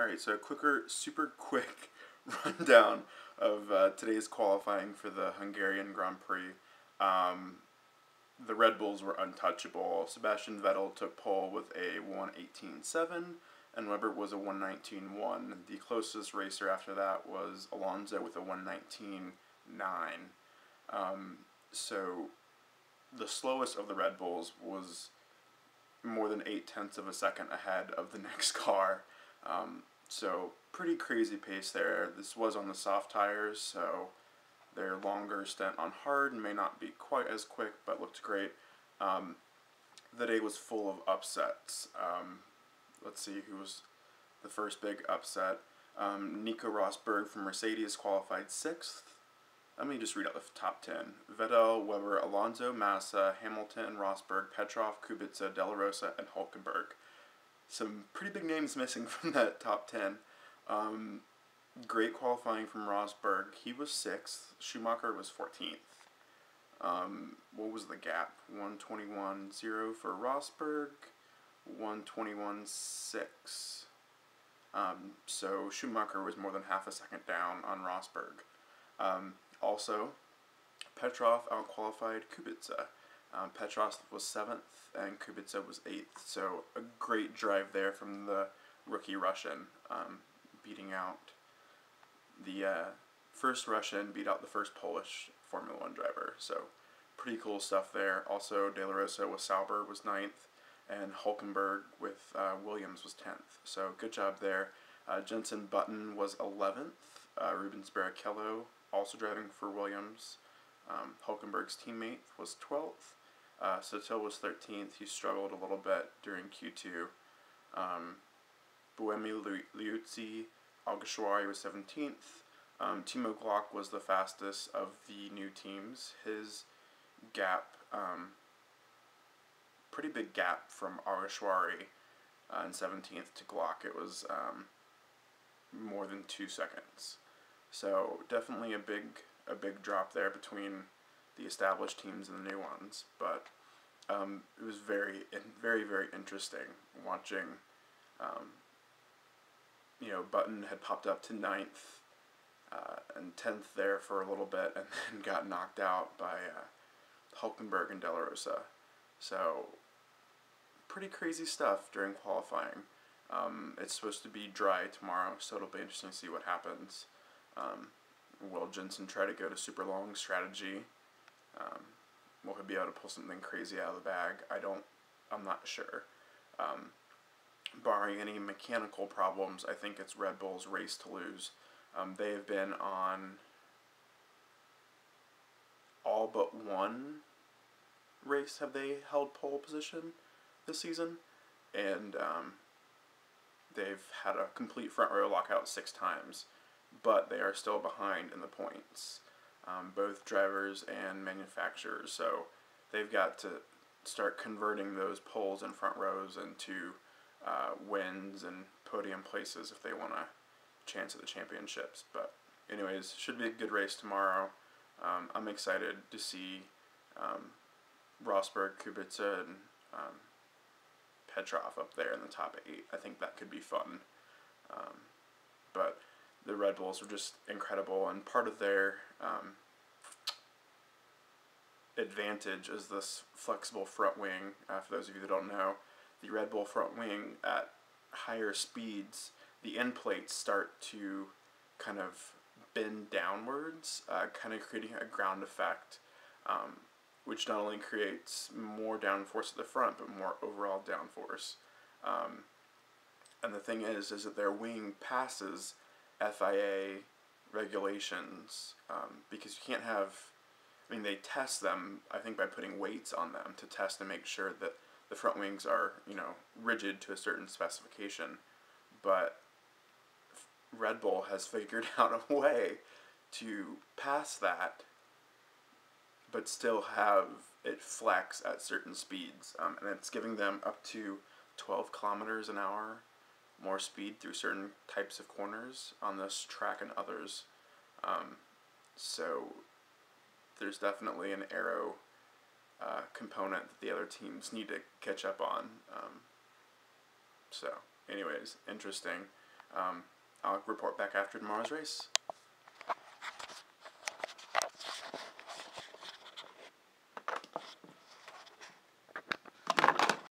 Alright, so a super quick rundown of today's qualifying for the Hungarian Grand Prix. Um, the Red Bulls were untouchable. Sebastian Vettel took pole with a 1:18.7, and Webber was a 1:19.1. The closest racer after that was Alonso with a 1:19.9. So the slowest of the Red Bulls was more than 8/10 of a second ahead of the next car. So pretty crazy pace there. This was on the soft tires, so their longer stint on hard may not be quite as quick, but looked great. The day was full of upsets. Let's see who was the first big upset. Nico Rosberg from Mercedes qualified 6th. Let me just read out the top 10. Vettel, Webber, Alonso, Massa, Hamilton, Rosberg, Petrov, Kubica, De La Rosa, and Hulkenberg. Some pretty big names missing from that top 10. Great qualifying from Rosberg. He was 6th. Schumacher was 14th. What was the gap? 1:21.0 for Rosberg, 1:21.6. So Schumacher was more than half a second down on Rosberg. Also, Petrov outqualified Kubica. Petrov was 7th and Kubica was 8th. So a great drive there from the rookie Russian, beating out the first Russian, beat out the first Polish Formula 1 driver. So pretty cool stuff there. Also, De La Rosa with Sauber was 9th, and Hulkenberg with Williams was 10th. So good job there. Jenson Button was 11th. Rubens Barrichello, also driving for Williams. Hulkenberg's teammate was 12th. Sotil was 13th. He struggled a little bit during Q2. Buemi Liuzzi Alguersuari was 17th. Timo Glock was the fastest of the new teams. His gap, pretty big gap from Alguersuari in 17th to Glock. It was more than 2 seconds. So definitely a big drop there between the established teams and the new ones. But it was very interesting watching. Button had popped up to 9th and 10th there for a little bit, and then got knocked out by Hulkenberg and De La Rosa. So pretty crazy stuff during qualifying. It's supposed to be dry tomorrow, so it'll be interesting to see what happens. Will Jensen try to go to super long strategy? Will he be able to pull something crazy out of the bag? I'm not sure. Barring any mechanical problems, I think it's Red Bull's race to lose. They have been on all but one race have they held pole position this season, and they've had a complete front row lockout 6 times, but they are still behind in the points, both drivers and manufacturers. So they've got to start converting those poles and front rows into wins and podium places if they want a chance at the championships. But anyways, should be a good race tomorrow. I'm excited to see Rosberg, Kubica, and Petrov up there in the top 8. I think that could be fun. But the Red Bulls were just incredible, and part of their advantage is this flexible front wing. For those of you that don't know, the Red Bull front wing at higher speeds, the end plates start to kind of bend downwards, kind of creating a ground effect, which not only creates more downforce at the front, but more overall downforce. And the thing is that their wing passes FIA regulations, because you can't have, they test them, I think, by putting weights on them to test and make sure that the front wings are, rigid to a certain specification. But Red Bull has figured out a way to pass that, but still have it flex at certain speeds. And it's giving them up to 12 kilometers an hour more speed through certain types of corners on this track and others. So there's definitely an aero component that the other teams need to catch up on. So anyways, interesting. I'll report back after tomorrow's race.